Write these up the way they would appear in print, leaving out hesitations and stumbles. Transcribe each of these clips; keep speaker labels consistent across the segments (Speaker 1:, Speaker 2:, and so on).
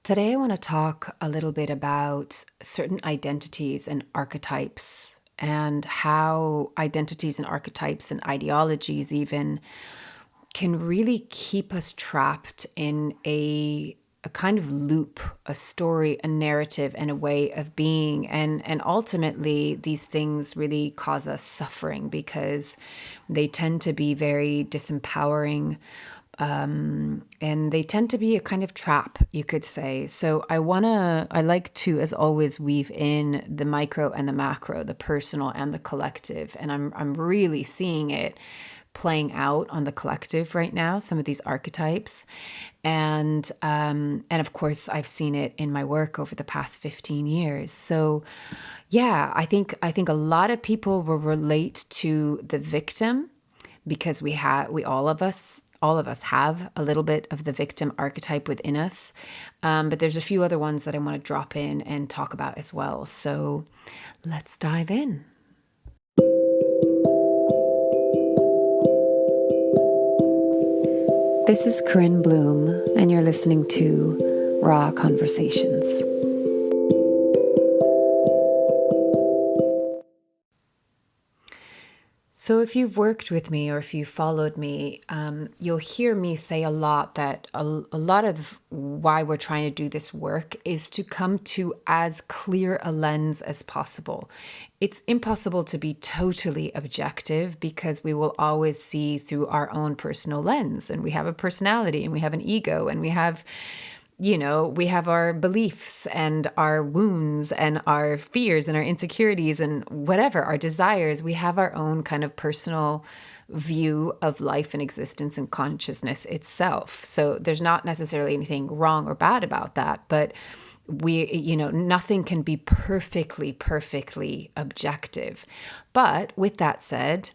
Speaker 1: Today, I want to talk a little bit about certain identities and archetypes and how identities and archetypes and ideologies even can really keep us trapped in a kind of loop, a story, a narrative, and a way of being. And ultimately, these things really cause us suffering because they tend to be very disempowering, and they tend to be a kind of trap, you could say. So I like to, as always, weave in the micro and the macro, the personal and the collective. And I'm really seeing it playing out on the collective right now, some of these archetypes. And of course, I've seen it in my work over the past 15 years. So yeah, I think a lot of people will relate to the victim because we all of us have a little bit of the victim archetype within us. But there's a few other ones that I want to drop in and talk about as well. So let's dive in. This is Corinne Bloom, and you're listening to Raw Conversations. So if you've worked with me or if you followed me, you'll hear me say a lot that a lot of why we're trying to do this work is to come to as clear a lens as possible. It's impossible to be totally objective because we will always see through our own personal lens, and we have a personality and we have an ego and we have our beliefs and our wounds and our fears and our insecurities and whatever, our desires. We have our own kind of personal view of life and existence and consciousness itself. So there's not necessarily anything wrong or bad about that, but nothing can be perfectly objective. But with that said,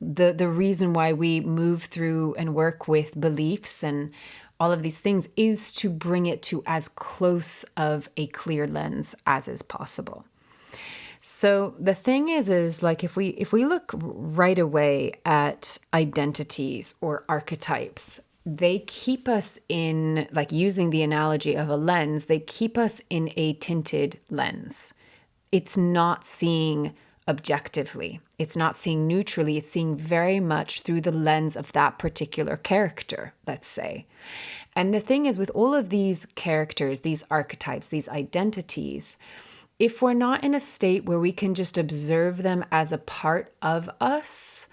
Speaker 1: the reason why we move through and work with beliefs and all of these things is to bring it to as close of a clear lens as is possible. So the thing is like if we look right away at identities or archetypes, they keep us in, like using the analogy of a lens, they keep us in a tinted lens. It's not seeing objectively. It's not seeing neutrally. It's seeing very much through the lens of that particular character, let's say. And the thing is, with all of these characters, these archetypes, these identities, if we're not in a state where we can just observe them as a part of us,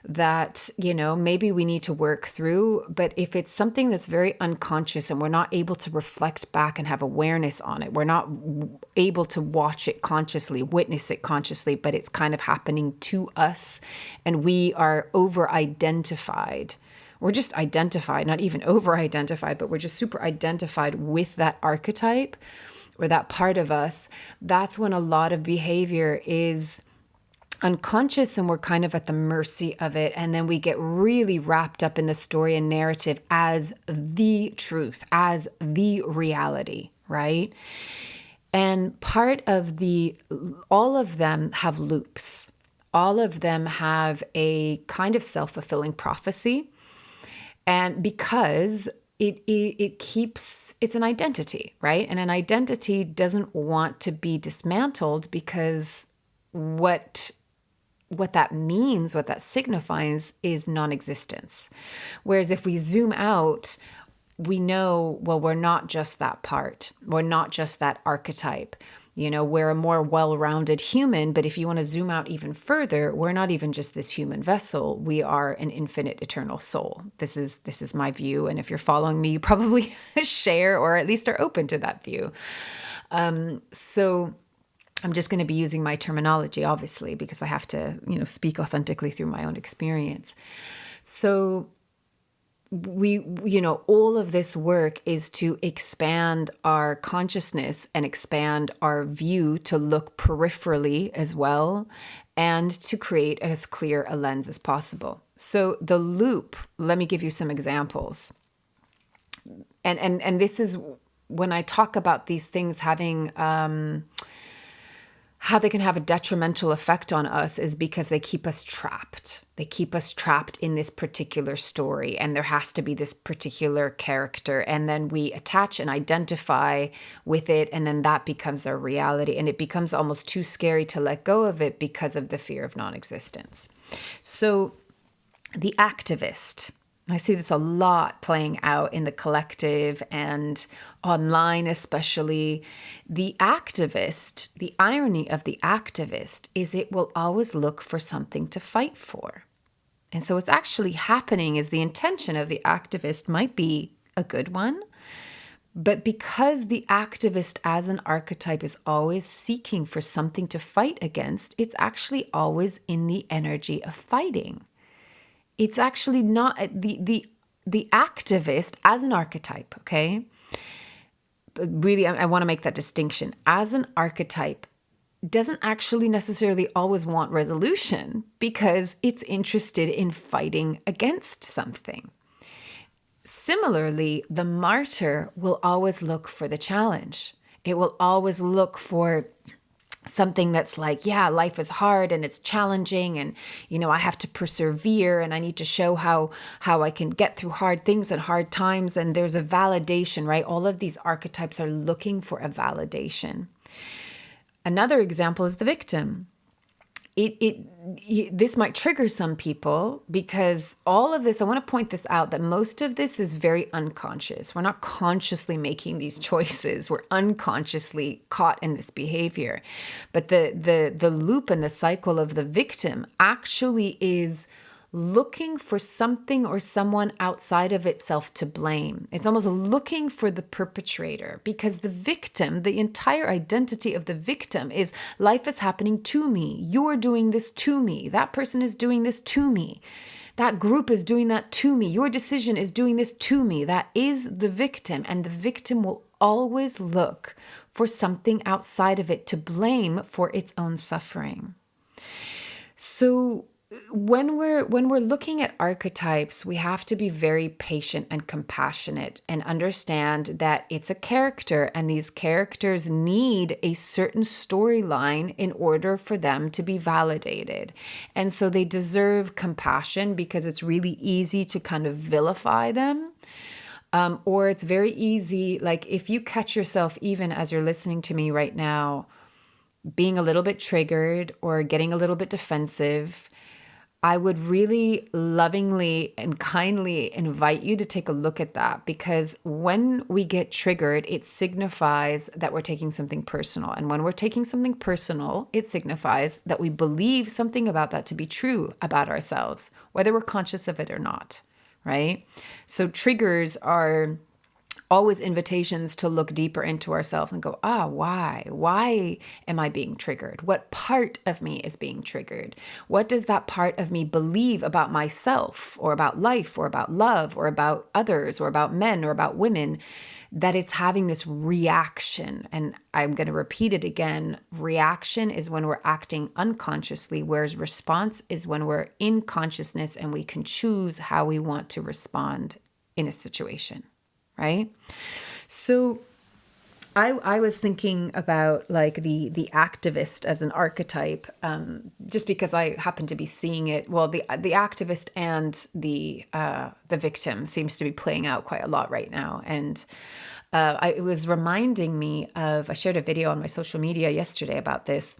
Speaker 1: that, maybe we need to work through. But if it's something that's very unconscious and we're not able to reflect back and have awareness on it, we're not able to watch it consciously, witness it consciously, but it's kind of happening to us and we are over-identified. We're just identified, not even over-identified, but we're just super identified with that archetype or that part of us. That's when a lot of behavior is unconscious and we're kind of at the mercy of it. And then we get really wrapped up in the story and narrative as the truth, as the reality, right? And part of all of them have loops. All of them have a kind of self-fulfilling prophecy. And because it's an identity, right? And an identity doesn't want to be dismantled because what that means, what that signifies is non-existence. Whereas if we zoom out, we know, well, we're not just that part. We're not just that archetype. We're a more well-rounded human, but if you want to zoom out even further, we're not even just this human vessel. We are an infinite, eternal soul. This is my view. And if you're following me, you probably share or at least are open to that view. So I'm just going to be using my terminology, obviously, because I have to, speak authentically through my own experience. So all of this work is to expand our consciousness and expand our view to look peripherally as well and to create as clear a lens as possible. So the loop, let me give you some examples. And this is when I talk about these things having how they can have a detrimental effect on us is because they keep us trapped. They keep us trapped in this particular story, and there has to be this particular character, and then we attach and identify with it, and then that becomes our reality, and it becomes almost too scary to let go of it because of the fear of non-existence. So the activist, I see this a lot playing out in the collective and online especially. The activist, the irony of the activist is it will always look for something to fight for. And so what's actually happening is the intention of the activist might be a good one, but because the activist as an archetype is always seeking for something to fight against, it's actually always in the energy of fighting. It's actually not the activist as an archetype, okay? But really, I want to make that distinction. As an archetype doesn't actually necessarily always want resolution because it's interested in fighting against something. Similarly, the martyr will always look for the challenge. It will always look for something that's like, yeah, life is hard and it's challenging, and I have to persevere, and I need to show how I can get through hard things and hard times, and there's a validation, right? All of these archetypes are looking for a validation. Another example is the victim. This might trigger some people because all of this, I want to point this out, that most of this is very unconscious. We're not consciously making these choices. We're unconsciously caught in this behavior. But the loop and the cycle of the victim actually is looking for something or someone outside of itself to blame. It's almost looking for the perpetrator, because the victim, the entire identity of the victim is life is happening to me. You're doing this to me. That person is doing this to me. That group is doing that to me. Your decision is doing this to me. That is the victim. And the victim will always look for something outside of it to blame for its own suffering. So when we're looking at archetypes, we have to be very patient and compassionate and understand that it's a character, and these characters need a certain storyline in order for them to be validated. And so they deserve compassion because it's really easy to kind of vilify them. Or it's very easy, like if you catch yourself, even as you're listening to me right now, being a little bit triggered or getting a little bit defensive, I would really lovingly and kindly invite you to take a look at that, because when we get triggered, it signifies that we're taking something personal. And when we're taking something personal, it signifies that we believe something about that to be true about ourselves, whether we're conscious of it or not, right? So triggers are always invitations to look deeper into ourselves and go, why? Why am I being triggered? What part of me is being triggered? What does that part of me believe about myself or about life or about love or about others or about men or about women, that it's having this reaction? And I'm going to repeat it again. Reaction is when we're acting unconsciously, whereas response is when we're in consciousness and we can choose how we want to respond in a situation. Right? So I was thinking about like the activist as an archetype, just because I happen to be seeing it. Well, the activist and the victim seems to be playing out quite a lot right now. And it was reminding me of, I shared a video on my social media yesterday about this.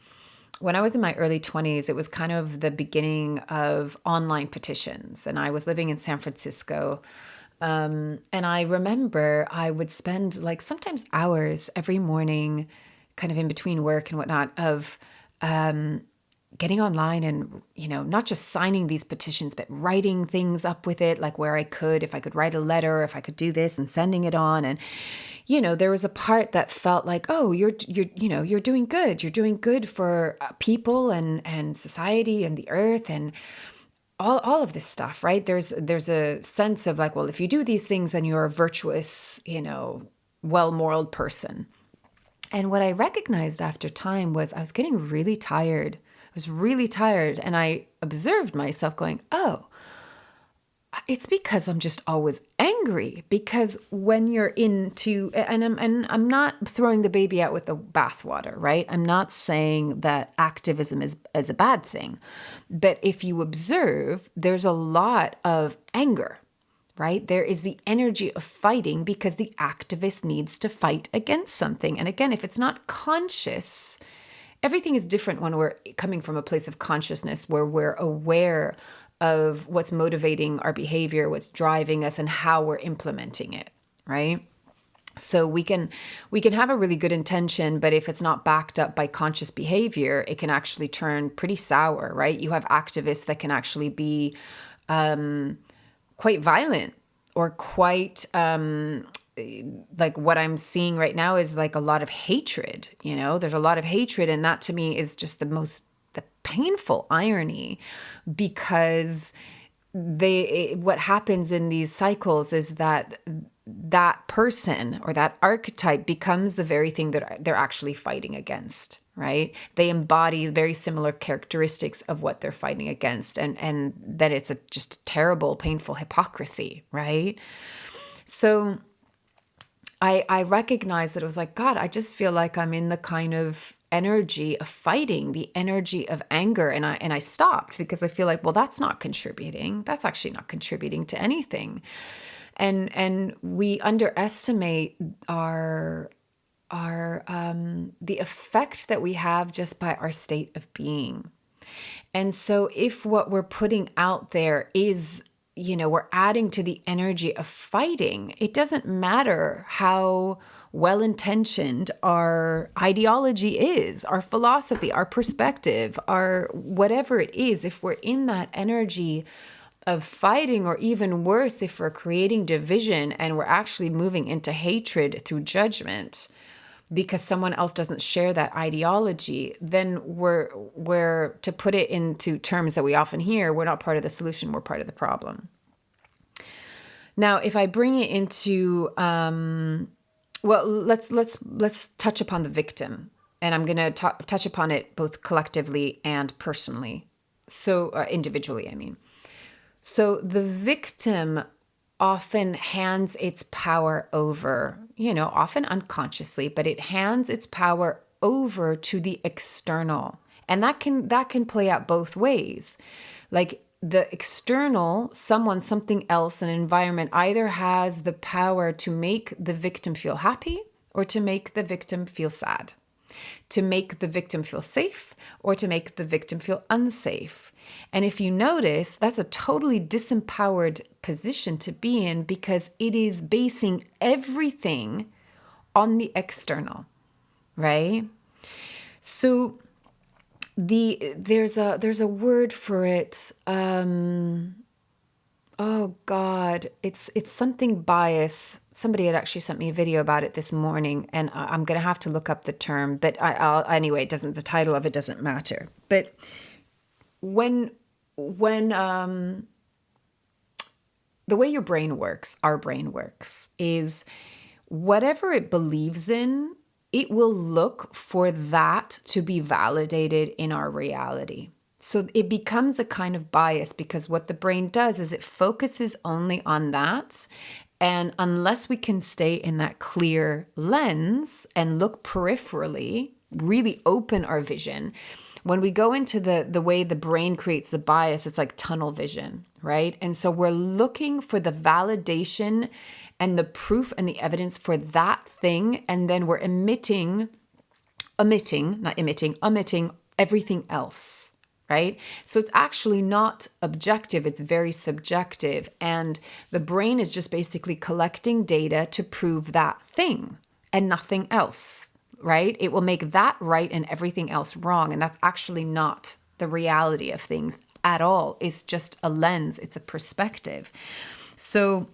Speaker 1: When I was in my early 20s, it was kind of the beginning of online petitions, and I was living in San Francisco. And I remember I would spend like sometimes hours every morning, kind of in between work and whatnot, of getting online and, not just signing these petitions, but writing things up with it, like where I could, if I could write a letter, if I could do this, and sending it on. And, there was a part that felt like, oh, you're doing good. You're doing good for people and society and the earth and all of this stuff, right? There's a sense of like, well, if you do these things, then you're a virtuous, well-moraled person. And what I recognized after time was I was getting really tired. I was really tired. And I observed myself going, oh, It's because I'm just always angry, because when you're into, and I'm not throwing the baby out with the bathwater, right? I'm not saying that activism is a bad thing, but if you observe, there's a lot of anger, right? There is the energy of fighting because the activist needs to fight against something. And again, if it's not conscious, everything is different when we're coming from a place of consciousness where we're aware of what's motivating our behavior, what's driving us, and how we're implementing it, right? So we can have a really good intention, but if it's not backed up by conscious behavior, it can actually turn pretty sour, right? You have activists that can actually be quite violent, or quite like what I'm seeing right now is like a lot of hatred. There's a lot of hatred, and that to me is just the painful irony, because what happens in these cycles is that person or that archetype becomes the very thing that they're actually fighting against, right? They embody very similar characteristics of what they're fighting against, and that it's just a terrible, painful hypocrisy, right? So I recognized that it was like, God, I just feel like I'm in the kind of energy of fighting, the energy of anger. And I stopped, because I feel like, well, that's not contributing. That's actually not contributing to anything. And we underestimate the effect that we have just by our state of being. And so if what we're putting out there is, we're adding to the energy of fighting, it doesn't matter how well-intentioned our ideology is, our philosophy, our perspective, our whatever it is. If we're in that energy of fighting, or even worse, if we're creating division and we're actually moving into hatred through judgment because someone else doesn't share that ideology, then we're, to put it into terms that we often hear, we're not part of the solution, we're part of the problem. Now, if I bring it into, let's touch upon the victim, and I'm going to touch upon it both collectively and personally. So individually, I mean. So the victim often hands its power over, often unconsciously, but it hands its power over to the external. And that can play out both ways. Like the external, someone, something else, an environment either has the power to make the victim feel happy or to make the victim feel sad, to make the victim feel safe or to make the victim feel unsafe. And if you notice, that's a totally disempowered position to be in, because it is basing everything on the external, right? So there's a word for it. Oh God, it's something bias. Somebody had actually sent me a video about it this morning, and I'm gonna have to look up the term. But anyway, the title of it doesn't matter. But when the way your brain works, our brain works, is whatever it believes in, it will look for that to be validated in our reality. So it becomes a kind of bias, because what the brain does is it focuses only on that. And unless we can stay in that clear lens and look peripherally, really open our vision, when we go into the way the brain creates the bias, it's like tunnel vision, right? And so we're looking for the validation and the proof and the evidence for that thing. And then we're omitting everything else, right? So it's actually not objective. It's very subjective. And the brain is just basically collecting data to prove that thing and nothing else, right? It will make that right and everything else wrong. And that's actually not the reality of things at all. It's just a lens. It's a perspective. So,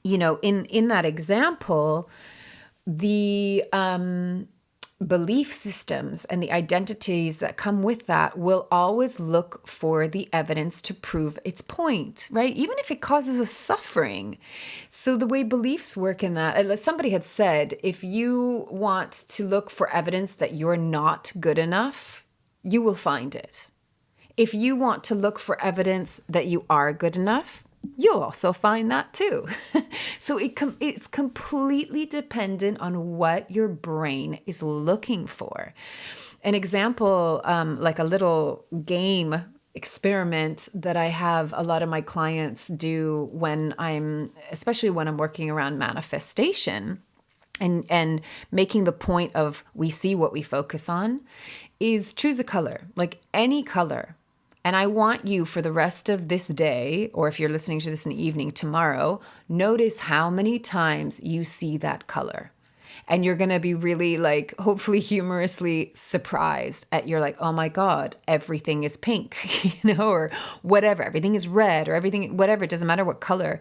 Speaker 1: in that example, the belief systems and the identities that come with that will always look for the evidence to prove its point, right? Even if it causes us suffering. So the way beliefs work in that, somebody had said, if you want to look for evidence that you're not good enough, you will find it. If you want to look for evidence that you are good enough, you'll also find that too. So it's completely dependent on what your brain is looking for. An example, like a little game experiment that I have a lot of my clients do especially when I'm working around manifestation and making the point of we see what we focus on, is choose a color, like any color. And I want you for the rest of this day, or if you're listening to this in the evening, tomorrow, notice how many times you see that color. And you're going to be really like, hopefully humorously surprised at you're like, oh my God, everything is pink, or whatever. Everything is red or everything, whatever. It doesn't matter what color.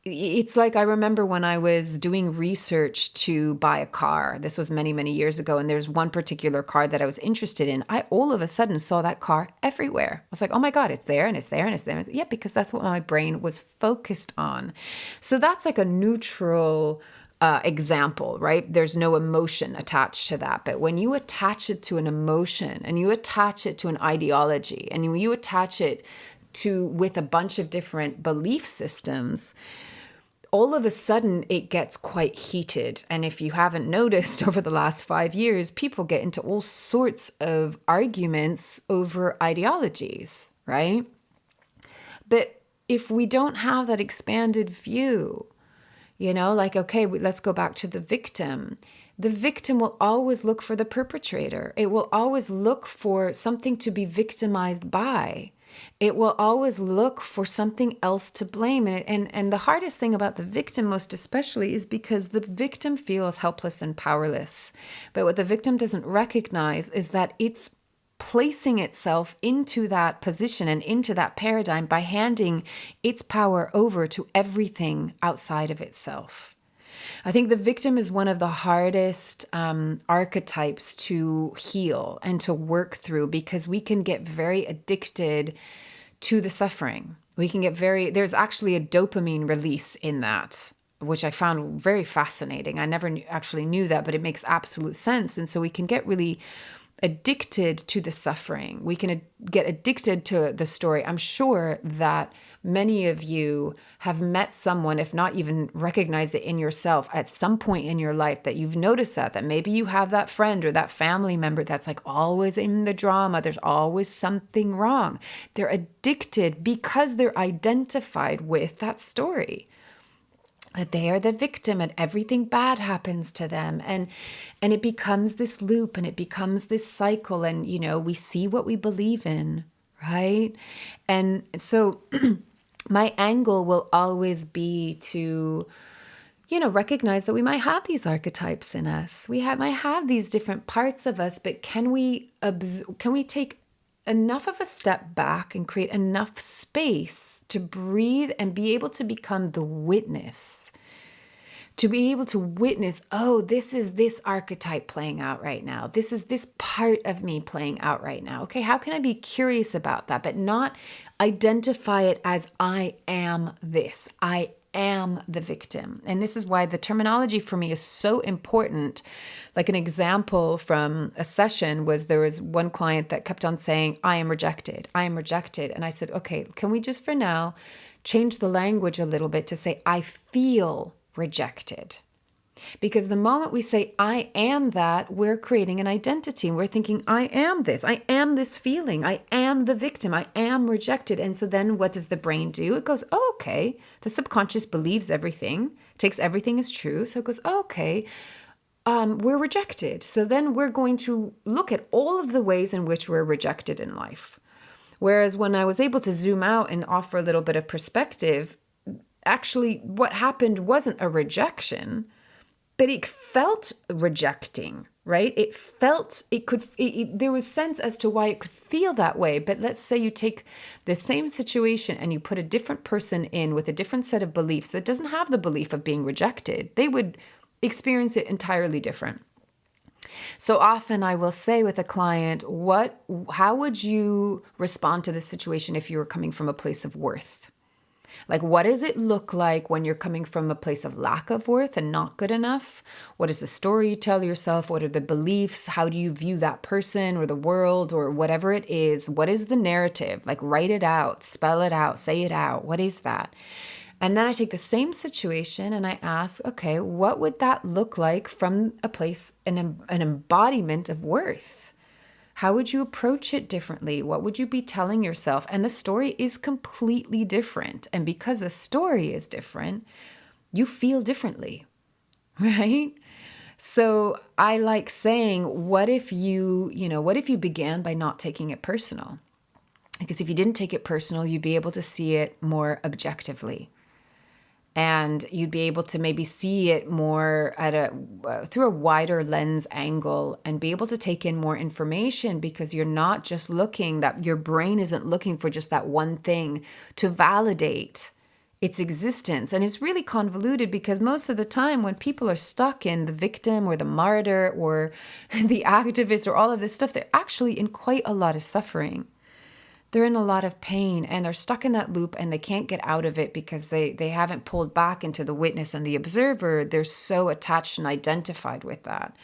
Speaker 1: It's like, I remember when I was doing research to buy a car. This was many, many years ago. And there's one particular car that I was interested in. I all of a sudden saw that car everywhere. I was like, oh my God, it's there and it's there and it's there. Yeah, because that's what my brain was focused on. So that's like a neutral example, right? There's no emotion attached to that. But when you attach it to an emotion and you attach it to an ideology and you attach it with a bunch of different belief systems, all of a sudden it gets quite heated. And if you haven't noticed over the last 5 years, people get into all sorts of arguments over ideologies, right? But if we don't have that expanded view, like, okay, let's go back to the victim. The victim will always look for the perpetrator. It will always look for something to be victimized by. It will always look for something else to blame. And the hardest thing about the victim, most especially, is because the victim feels helpless and powerless. But what the victim doesn't recognize is that it's placing itself into that position and into that paradigm by handing its power over to everything outside of itself. I think the victim is one of the hardest archetypes to heal and to work through, because we can get very addicted to the suffering. There's actually a dopamine release in that, which I found very fascinating. I never actually knew that, but it makes absolute sense. And so we can get really addicted to the suffering. We can get addicted to the story. I'm sure that many of you have met someone, if not even recognized it in yourself at some point in your life, that you've noticed that maybe you have that friend or that family member that's like always in the drama. There's always something wrong. They're addicted because they're identified with that story, that they are the victim and everything bad happens to them. And it becomes this loop and it becomes this cycle. And, we see what we believe in, right? And so my angle will always be to, recognize that we might have these archetypes in us. We might have these different parts of us, but can we take enough of a step back and create enough space to breathe and be able to become the witness, to be able to witness, oh, this is this archetype playing out right now. This is this part of me playing out right now. Okay, how can I be curious about that, but not identify it as I am this. I am the victim. And this is why the terminology for me is so important. Like an example from a session was, there was one client that kept on saying, I am rejected. I am rejected. And I said, okay, can we just for now change the language a little bit to say, I feel rejected? Because the moment we say, I am that, we're creating an identity. We're thinking, I am this. I am this feeling. I am the victim. I am rejected. And so then what does the brain do? It goes, oh, okay. The subconscious believes everything, takes everything as true. So it goes, oh, okay, we're rejected. So then we're going to look at all of the ways in which we're rejected in life. Whereas when I was able to zoom out and offer a little bit of perspective, actually what happened wasn't a rejection, but it felt rejecting, right? It felt, there was sense as to why it could feel that way. But let's say you take the same situation and you put a different person in with a different set of beliefs that doesn't have the belief of being rejected. They would experience it entirely different. So often I will say with a client, how would you respond to this situation if you were coming from a place of worth? Like, what does it look like when you're coming from a place of lack of worth and not good enough? What is the story you tell yourself? What are the beliefs? How do you view that person or the world or whatever it is? What is the narrative? Like, write it out, spell it out, say it out. What is that? And then I take the same situation and I ask, okay, what would that look like from a place, an embodiment of worth? How would you approach it differently? What would you be telling yourself? And the story is completely different. And because the story is different, you feel differently, right? So I like saying, what if you began by not taking it personal? Because if you didn't take it personal, you'd be able to see it more objectively. And you'd be able to maybe see it more through a wider lens angle and be able to take in more information, because you're not just looking, that your brain isn't looking for just that one thing to validate its existence. And it's really convoluted, because most of the time when people are stuck in the victim or the martyr or the activist or all of this stuff, they're actually in quite a lot of suffering. They're in a lot of pain and they're stuck in that loop and they can't get out of it because they haven't pulled back into the witness and the observer. They're so attached and identified with that.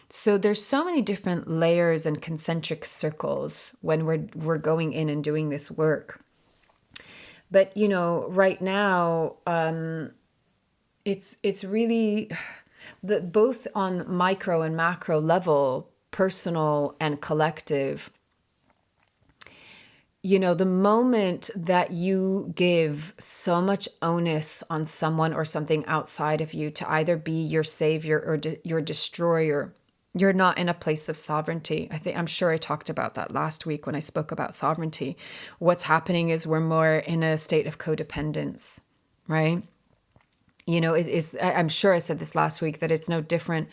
Speaker 1: So there's so many different layers and concentric circles when we're going in and doing this work. But, right now, it's really both on micro and macro level, personal and collective. The moment that you give so much onus on someone or something outside of you to either be your savior or your destroyer, you're not in a place of sovereignty. I'm sure I talked about that last week when I spoke about sovereignty. What's happening is we're more in a state of codependence, right? I'm sure I said this last week, that it's no different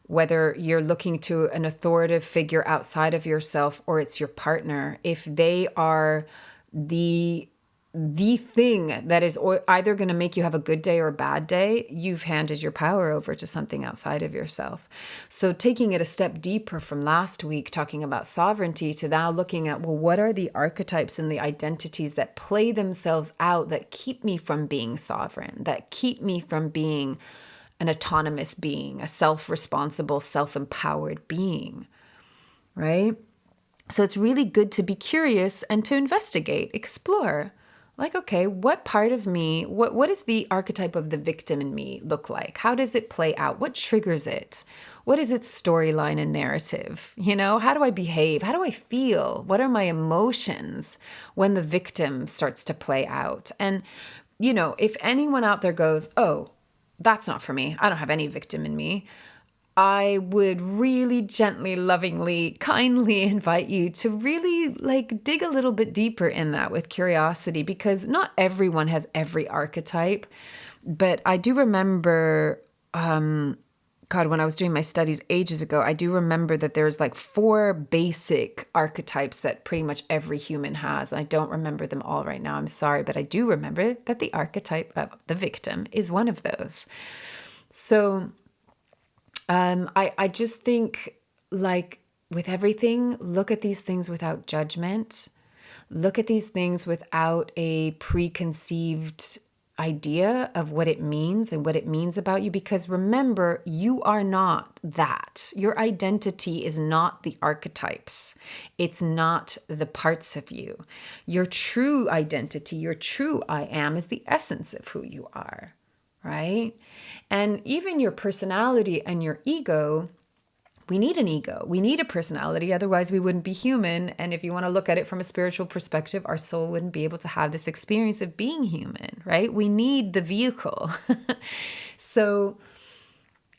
Speaker 1: whether you're looking to an authoritative figure outside of yourself or it's your partner. If they are the thing that is either going to make you have a good day or a bad day, you've handed your power over to something outside of yourself. So taking it a step deeper from last week, talking about sovereignty, to now looking at, well, what are the archetypes and the identities that play themselves out that keep me from being sovereign, that keep me from being an autonomous being, a self-responsible, self-empowered being, right? So it's really good to be curious and to investigate, explore. Like, okay, what part of me, what does the archetype of the victim in me look like? How does it play out? What triggers it? What is its storyline and narrative? How do I behave? How do I feel? What are my emotions when the victim starts to play out? And, if anyone out there goes, oh, that's not for me, I don't have any victim in me, I would really gently, lovingly, kindly invite you to really dig a little bit deeper in that with curiosity, because not everyone has every archetype. But I do remember, when I was doing my studies ages ago, I do remember that there's 4 basic archetypes that pretty much every human has. And I don't remember them all right now. I'm sorry, but I do remember that the archetype of the victim is one of those. So I just think, with everything, look at these things without judgment. Look at these things without a preconceived idea of what it means and what it means about you. Because remember, you are not that. Your identity is not the archetypes. It's not the parts of you. Your true identity, your true I am, is the essence of who you are, right? And even your personality and your ego, we need an ego. We need a personality. Otherwise, we wouldn't be human. And if you want to look at it from a spiritual perspective, our soul wouldn't be able to have this experience of being human, right? We need the vehicle. So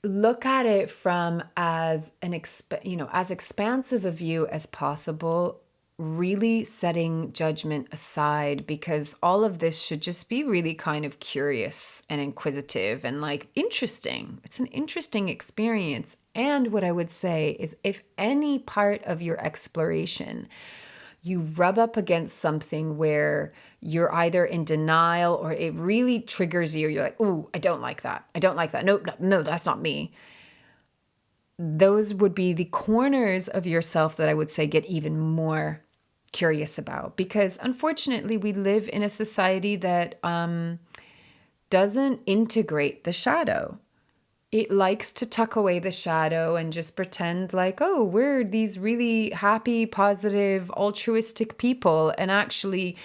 Speaker 1: look at it from as expansive a view as possible, really setting judgment aside, because all of this should just be really kind of curious and inquisitive and interesting. It's an interesting experience. And what I would say is, if any part of your exploration you rub up against something where you're either in denial or it really triggers you, you're like, ooh, I don't like that. I don't like that. No, that's not me. Those would be the corners of yourself that I would say get even more curious about, because unfortunately we live in a society that doesn't integrate the shadow. It likes to tuck away the shadow and just pretend like, oh, we're these really happy, positive, altruistic people. And actually,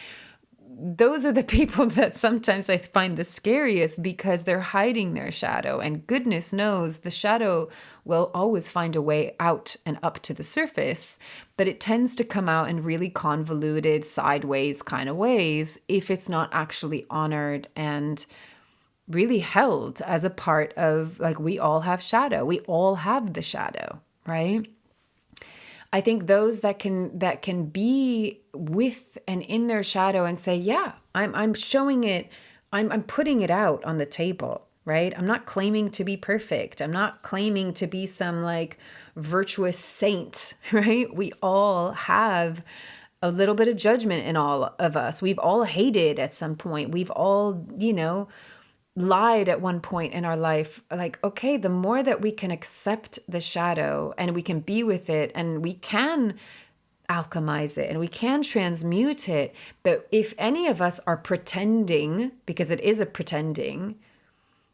Speaker 1: those are the people that sometimes I find the scariest, because they're hiding their shadow. And goodness knows the shadow will always find a way out and up to the surface, but it tends to come out in really convoluted, sideways kind of ways if it's not actually honored and really held as a part of, like, we all have shadow. We all have the shadow, right? I think those that can be with and in their shadow and say, yeah, I'm showing it, I'm putting it out on the table, right? I'm not claiming to be perfect. I'm not claiming to be some like virtuous saint, right? We all have a little bit of judgment in all of us. We've all hated at some point. We've all, lied at one point in our life. Like, okay, the more that we can accept the shadow and we can be with it and we can alchemize it and we can transmute it. But if any of us are pretending, because it is a pretending,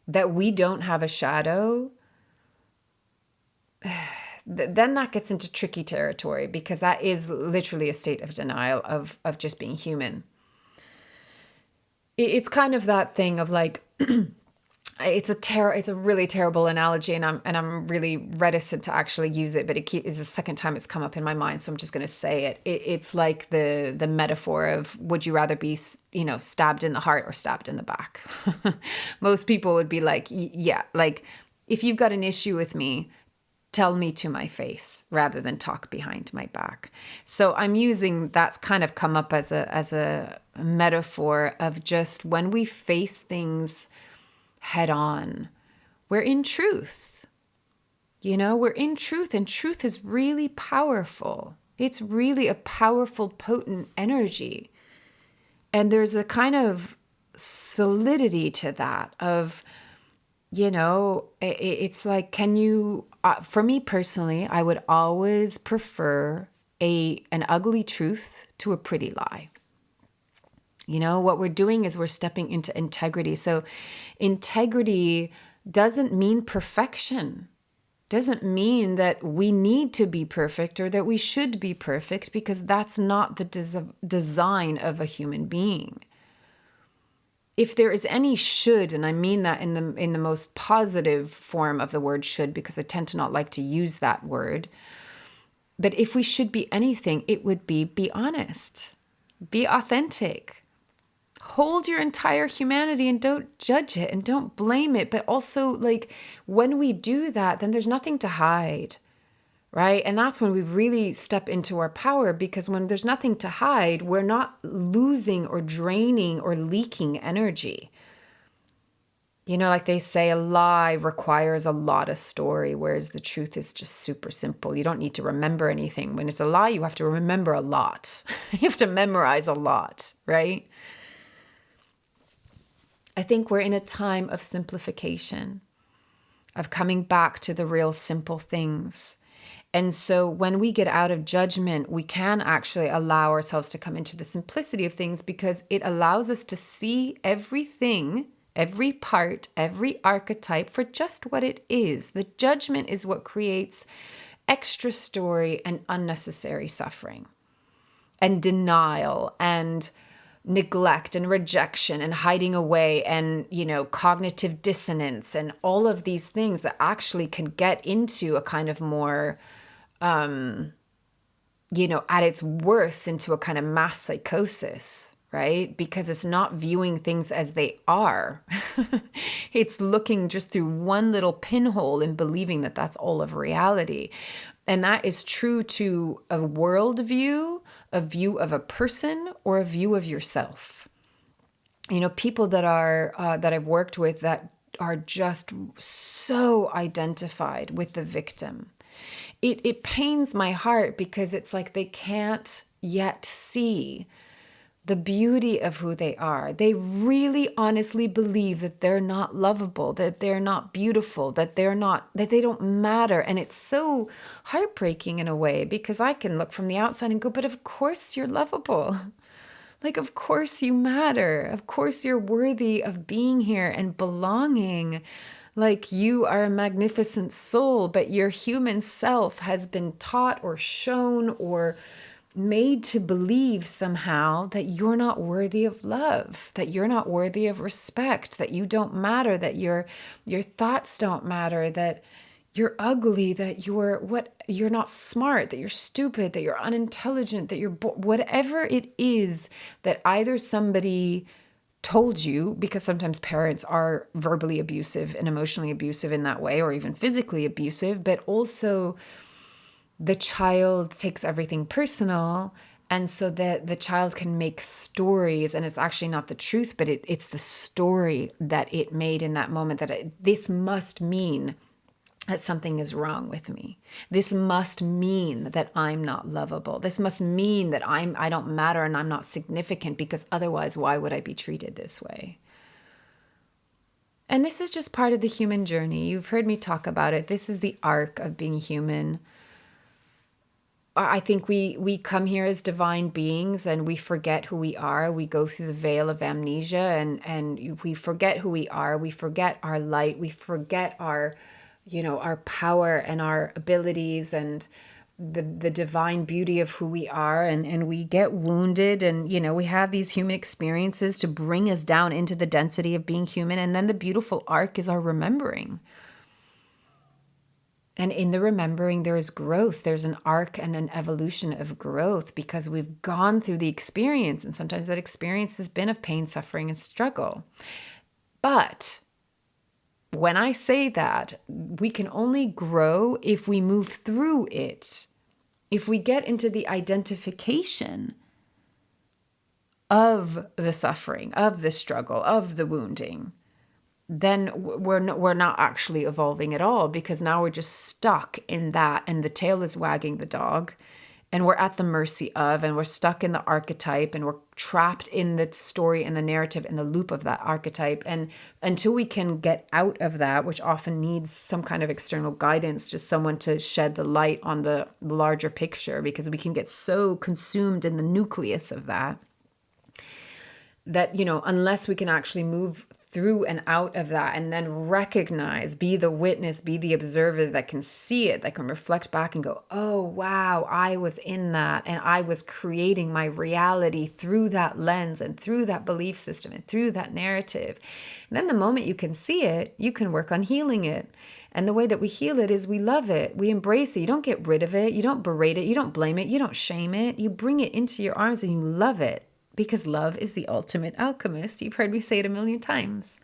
Speaker 1: that we don't have a shadow, then that gets into tricky territory, because that is literally a state of denial of just being human. It's kind of that thing of like, it's a really terrible analogy, and I'm really reticent to actually use it, but it's the second time it's come up in my mind, so I'm just going to say it. It's like the metaphor of, would you rather be, stabbed in the heart or stabbed in the back? Most people would be like, yeah, like, if you've got an issue with me, tell me to my face rather than talk behind my back. So I'm using, that's kind of come up as a metaphor of just when we face things head on, we're in truth. We're in truth, and truth is really powerful. It's really a powerful, potent energy. And there's a kind of solidity to that of, it's like, can you, for me personally, I would always prefer an ugly truth to a pretty lie. What we're doing is we're stepping into integrity. So integrity doesn't mean perfection. Doesn't mean that we need to be perfect or that we should be perfect, because that's not the design of a human being. If there is any should, and I mean that in the most positive form of the word should, because I tend to not like to use that word, but if we should be anything, it would be honest, be authentic, hold your entire humanity and don't judge it and don't blame it. But also, like, when we do that, then there's nothing to hide, right? And that's when we really step into our power, because when there's nothing to hide, we're not losing or draining or leaking energy. Like they say, a lie requires a lot of story, whereas the truth is just super simple. You don't need to remember anything. When it's a lie, you have to remember a lot. You have to memorize a lot, right? I think we're in a time of simplification, of coming back to the real simple things. And so when we get out of judgment, we can actually allow ourselves to come into the simplicity of things, because it allows us to see everything, every part, every archetype for just what it is. The judgment is what creates extra story and unnecessary suffering and denial and neglect and rejection and hiding away and, cognitive dissonance and all of these things that actually can get into a kind of more, at its worst, into a kind of mass psychosis, right? Because it's not viewing things as they are. It's looking just through one little pinhole and believing that that's all of reality. And that is true to a worldview, a view of a person, or a view of yourself. People that I've worked with that are just so identified with the victim. It pains my heart, because it's like they can't yet see the beauty of who they are. They really honestly believe that they're not lovable, that they're not beautiful, that they don't matter. And it's so heartbreaking in a way, because I can look from the outside and go, but of course you're lovable. Like, of course you matter. Of course you're worthy of being here and belonging. Like, you are a magnificent soul, but your human self has been taught or shown or made to believe somehow that you're not worthy of love, that you're not worthy of respect, that you don't matter, that your thoughts don't matter, that you're ugly, that you're not smart, that you're stupid, that you're unintelligent, that you're whatever it is that either somebody told you, because sometimes parents are verbally abusive and emotionally abusive in that way, or even physically abusive, but also the child takes everything personal. And so that the child can make stories, and it's actually not the truth, but it's the story that it made in that moment, that this must mean that something is wrong with me. This must mean that I'm not lovable. This must mean that I don't matter and I'm not significant, because otherwise, why would I be treated this way? And this is just part of the human journey. You've heard me talk about it. This is the arc of being human. I think we come here as divine beings and we forget who we are. We go through the veil of amnesia and we forget who we are. We forget our light. We forget our power and our abilities and the divine beauty of who we are. And we get wounded, and, we have these human experiences to bring us down into the density of being human. And then the beautiful arc is our remembering. And in the remembering, there is growth. There's an arc and an evolution of growth, because we've gone through the experience. And sometimes that experience has been of pain, suffering, and struggle. But when I say that, we can only grow if we move through it. If we get into the identification of the suffering, of the struggle, of the wounding, then we're not actually evolving at all, because now we're just stuck in that, and the tail is wagging the dog, and we're at the mercy of, and we're stuck in the archetype, and we're trapped in the story and the narrative and the loop of that archetype. And until we can get out of that, which often needs some kind of external guidance, just someone to shed the light on the larger picture, because we can get so consumed in the nucleus of that, unless we can actually move through and out of that and then recognize, be the witness, be the observer that can see it, that can reflect back and go, oh, wow, I was in that, and I was creating my reality through that lens and through that belief system and through that narrative. And then the moment you can see it, you can work on healing it. And the way that we heal it is we love it. We embrace it. You don't get rid of it. You don't berate it. You don't blame it. You don't shame it. You bring it into your arms and you love it. Because love is the ultimate alchemist. You've heard me say it a million times.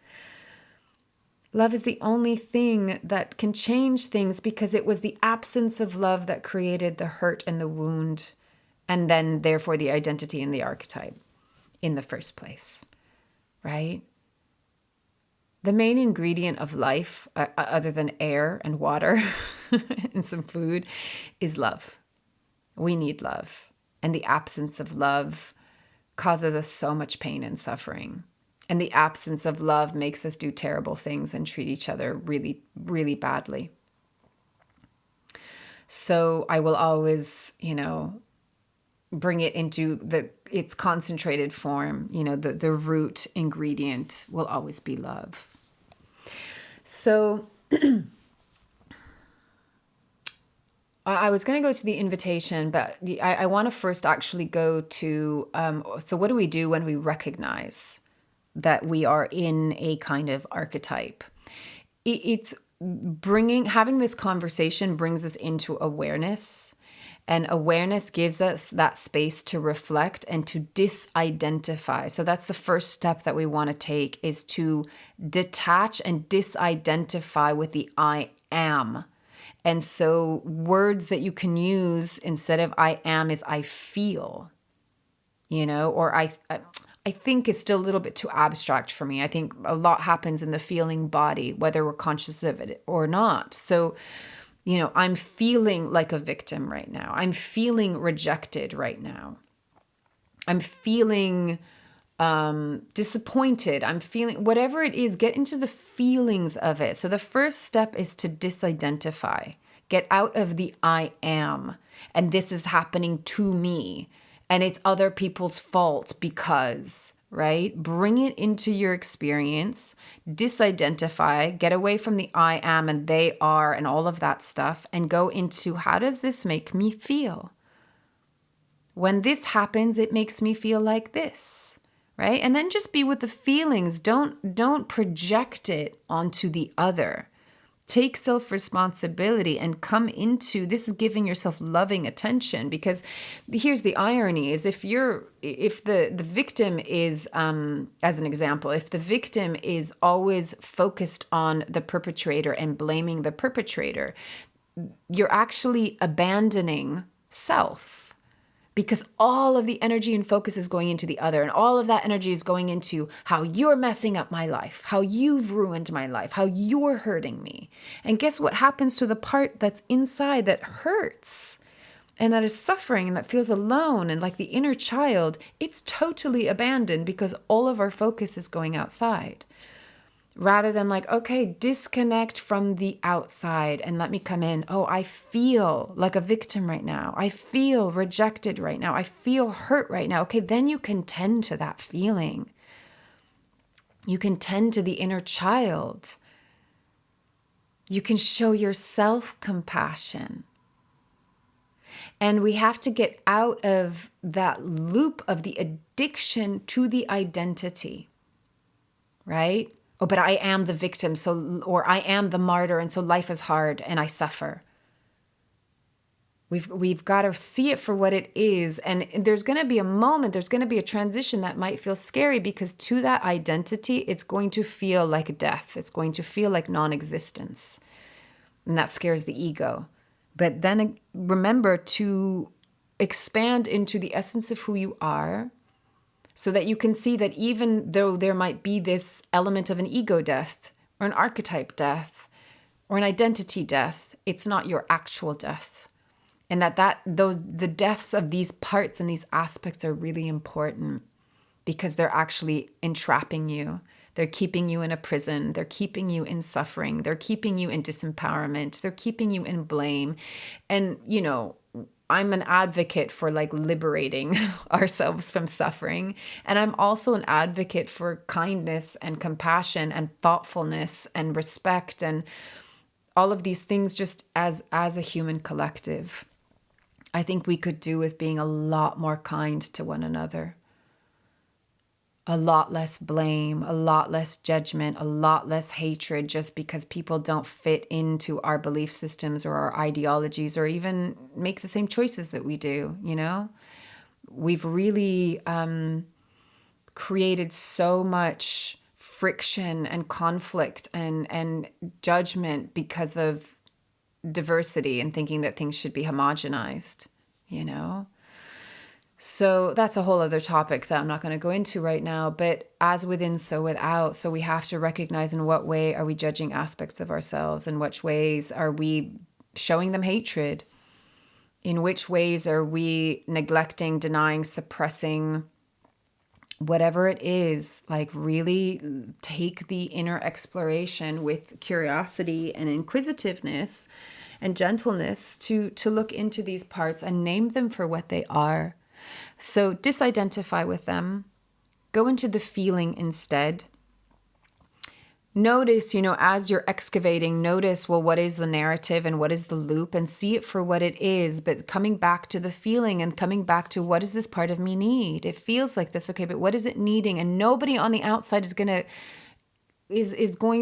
Speaker 1: Love is the only thing that can change things, because it was the absence of love that created the hurt and the wound, and then therefore the identity and the archetype in the first place, right? The main ingredient of life, other than air and water and some food, is love. We need love. And the absence of love causes us so much pain and suffering. And the absence of love makes us do terrible things and treat each other really, really badly. So I will always, bring it into its concentrated form. The root ingredient will always be love. So I was going to go to the invitation, but I want to first actually go to, so what do we do when we recognize that we are in a kind of archetype? It's having this conversation brings us into awareness, and awareness gives us that space to reflect and to disidentify. So that's the first step that we want to take, is to detach and disidentify with the I am. And so words that you can use instead of I am is I feel, or I think is still a little bit too abstract for me. I think a lot happens in the feeling body, whether we're conscious of it or not. So, I'm feeling like a victim right now. I'm feeling rejected right now. I'm feeling disappointed. I'm feeling whatever it is, get into the feelings of it. So the first step is to disidentify, get out of the I am, and this is happening to me, and it's other people's fault because, right? Bring it into your experience, disidentify, get away from the I am and they are and all of that stuff, and go into how does this make me feel? When this happens, it makes me feel like this, right? And then just be with the feelings. Don't project it onto the other. Take self-responsibility and come into this is giving yourself loving attention, because here's the irony is if the victim is, as an example, if the victim is always focused on the perpetrator and blaming the perpetrator, you're actually abandoning self. Because all of the energy and focus is going into the other, and all of that energy is going into how you're messing up my life, how you've ruined my life, how you're hurting me. And guess what happens to the part that's inside that hurts and that is suffering and that feels alone and like the inner child? It's totally abandoned because all of our focus is going outside. Rather than like, okay, disconnect from the outside and let me come in. Oh, I feel like a victim right now. I feel rejected right now. I feel hurt right now. Okay, then you can tend to that feeling. You can tend to the inner child. You can show yourself compassion. And we have to get out of that loop of the addiction to the identity, right? Oh, but I am the victim, or I am the martyr, and so life is hard and I suffer. We've got to see it for what it is. And there's going to be a moment, there's going to be a transition that might feel scary, because to that identity, it's going to feel like death. It's going to feel like non-existence. And that scares the ego. But then remember to expand into the essence of who you are, so that you can see that even though there might be this element of an ego death or an archetype death or an identity death, it's not your actual death. And the deaths of these parts and these aspects are really important, because they're actually entrapping you. They're keeping you in a prison. They're keeping you in suffering. They're keeping you in disempowerment. They're keeping you in blame. And, I'm an advocate for like liberating ourselves from suffering. And I'm also an advocate for kindness and compassion and thoughtfulness and respect and all of these things, just as a human collective. I think we could do with being a lot more kind to one another. A lot less blame, a lot less judgment, a lot less hatred just because people don't fit into our belief systems or our ideologies or even make the same choices that we do, We've really created so much friction and conflict and judgment because of diversity and thinking that things should be homogenized, So that's a whole other topic that I'm not going to go into right now, but as within, so without. So we have to recognize in what way are we judging aspects of ourselves, in which ways are we showing them hatred, in which ways are we neglecting, denying, suppressing, whatever it is. Like really take the inner exploration with curiosity and inquisitiveness and gentleness to look into these parts and name them for what they are. So disidentify with them, go into the feeling instead. Notice, as you're excavating, notice, well, what is the narrative and what is the loop, and see it for what it is, but coming back to the feeling and coming back to what does this part of me need? It feels like this, okay, but what is it needing? And nobody on the outside is going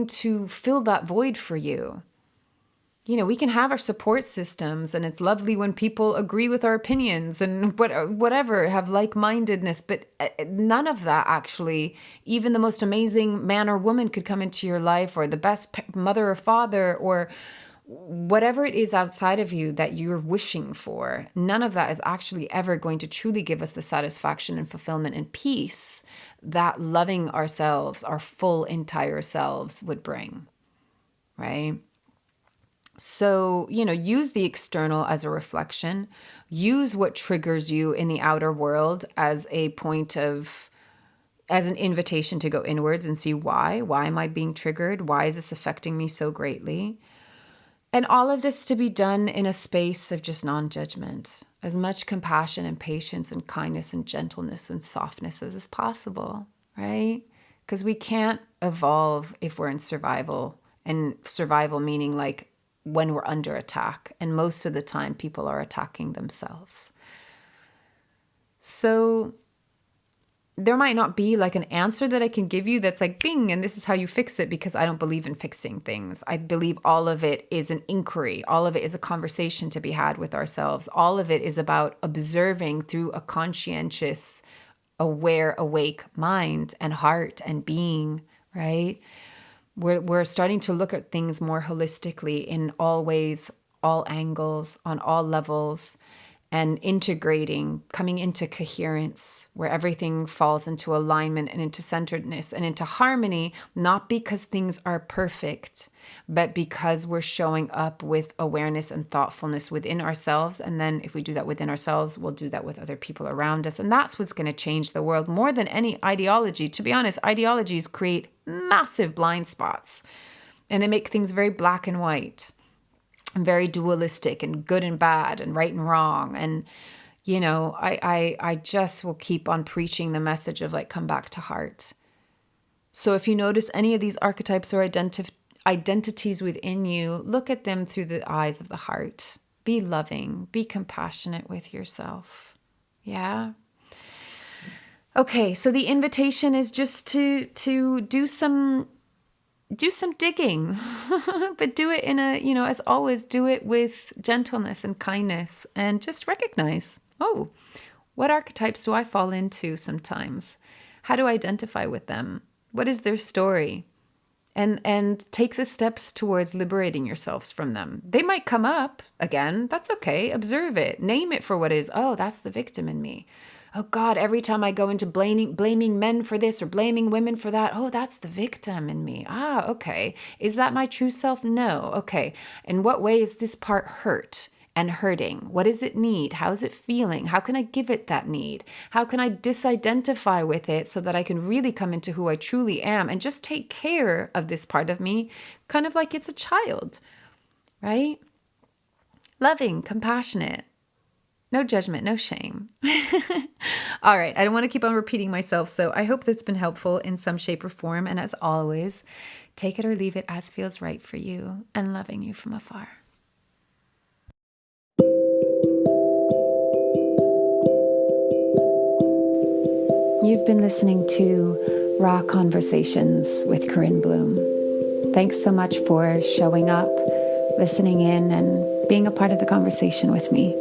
Speaker 1: to fill that void for you. We can have our support systems, and it's lovely when people agree with our opinions and whatever, have like-mindedness, but none of that actually, even the most amazing man or woman could come into your life, or the best mother or father, or whatever it is outside of you that you're wishing for. None of that is actually ever going to truly give us the satisfaction and fulfillment and peace that loving ourselves, our full entire selves, would bring, right? So, use the external as a reflection. Use what triggers you in the outer world as an invitation to go inwards and see why. Why am I being triggered? Why is this affecting me so greatly? And all of this to be done in a space of just non-judgment, as much compassion and patience and kindness and gentleness and softness as is possible, right? Because we can't evolve if we're in survival, and survival meaning like when we're under attack. And most of the time, people are attacking themselves. So there might not be like an answer that I can give you that's like, bing, and this is how you fix it, because I don't believe in fixing things. I believe all of it is an inquiry. All of it is a conversation to be had with ourselves. All of it is about observing through a conscientious, aware, awake mind and heart and being, right? We're starting to look at things more holistically in all ways, all angles, on all levels, and integrating, coming into coherence, where everything falls into alignment and into centeredness and into harmony, not because things are perfect, but because we're showing up with awareness and thoughtfulness within ourselves. And then if we do that within ourselves, we'll do that with other people around us. And that's what's going to change the world more than any ideology. To be honest, ideologies create massive blind spots, and they make things very black and white, and very dualistic, and good and bad, and right and wrong. And, I just will keep on preaching the message of like, come back to heart. So if you notice any of these archetypes or identities within you, look at them through the eyes of the heart. Be loving, be compassionate with yourself. Yeah. Okay. So the invitation is just to do some digging, but do it in as always, do it with gentleness and kindness, and just recognize, oh, what archetypes do I fall into sometimes? How do I identify with them? What is their story? And take the steps towards liberating yourselves from them. They might come up again. That's okay. Observe it. Name it for what it is. Oh, that's the victim in me. Oh God, every time I go into blaming men for this or blaming women for that, oh, that's the victim in me. Ah, okay. Is that my true self? No. Okay. In what way is this part hurt and hurting? What does it need? How is it feeling? How can I give it that need? How can I disidentify with it so that I can really come into who I truly am and just take care of this part of me, kind of like it's a child, right? Loving, compassionate. No judgment, no shame. All right. I don't want to keep on repeating myself. So I hope that's been helpful in some shape or form. And as always, take it or leave it as feels right for you, and loving you from afar. You've been listening to Raw Conversations with Corinne Bloom. Thanks so much for showing up, listening in, and being a part of the conversation with me.